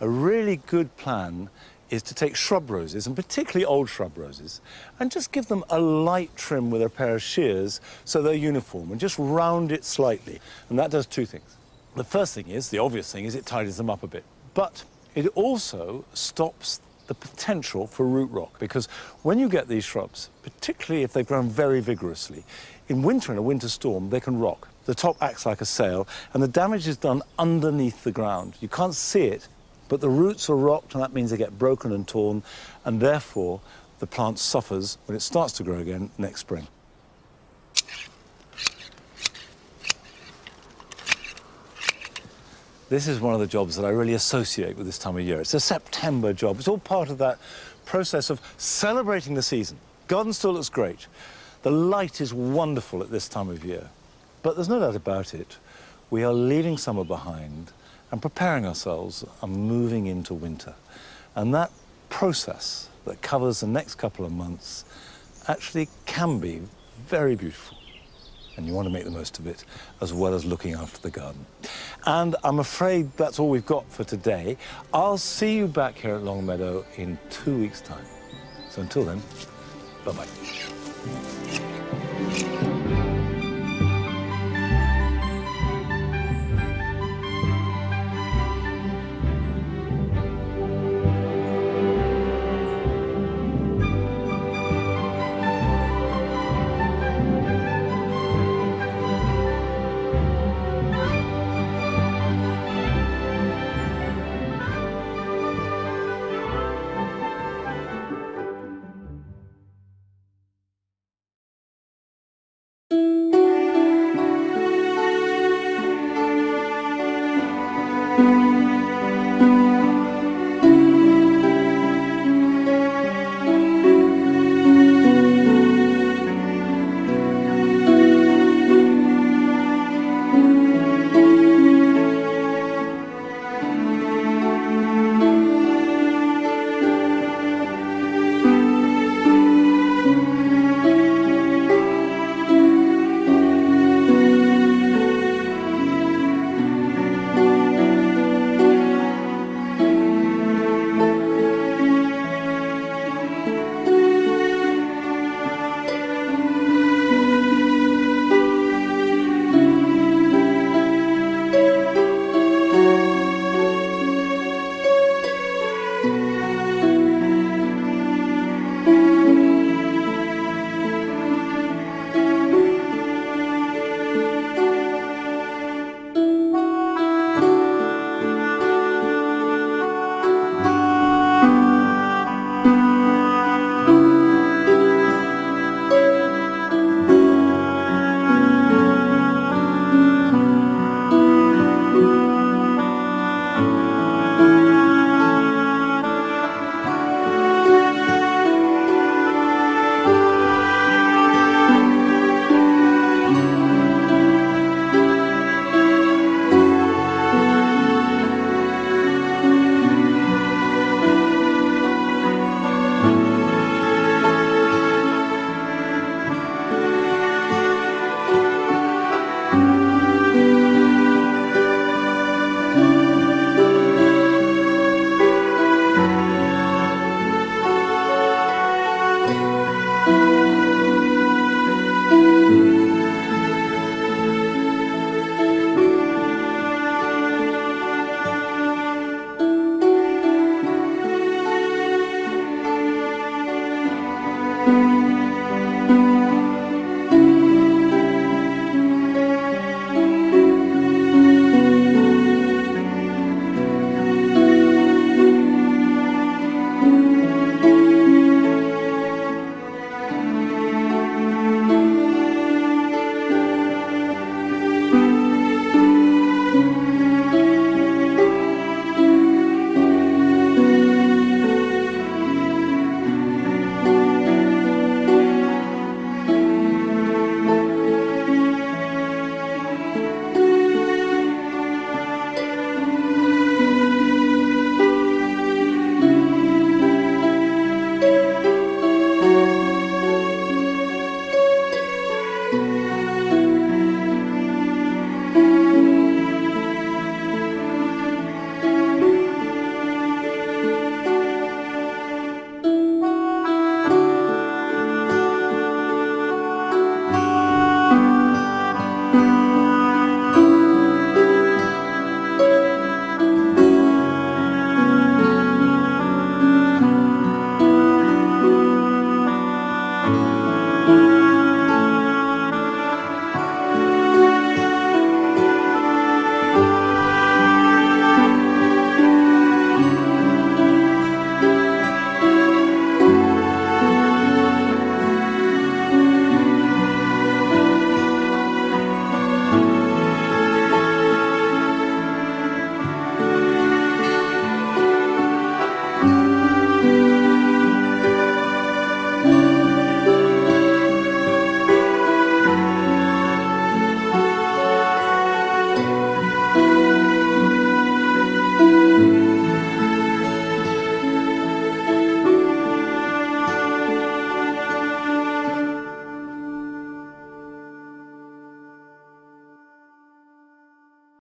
a really good plan is to take shrub roses, and particularly old shrub roses, and just give them a light trim with a pair of shears so they're uniform, and just round it slightly. And that does two things. The first thing is, the obvious thing is, it tidies them up a bit, but it also stops the potential for root rot, because when you get these shrubs, particularly if they've grown very vigorously, in winter, in a winter storm, they can rock. The top acts like a sail, and the damage is done underneath the ground. You can't see it, but the roots are rocked, and that means they get broken and torn, and therefore the plant suffers when it starts to grow again next spring. This is one of the jobs that I really associate with this time of year. It's a September job. It's all part of that process of celebrating the season. Garden still looks great. The light is wonderful at this time of year. But there's no doubt about it. We are leaving summer behind and preparing ourselves and moving into winter. And that process that covers the next couple of months actually can be very beautiful. And you want to make the most of it, as well as looking after the garden. And I'm afraid that's all we've got for today. I'll see you back here at Longmeadow in 2 weeks' time. So until then, bye-bye.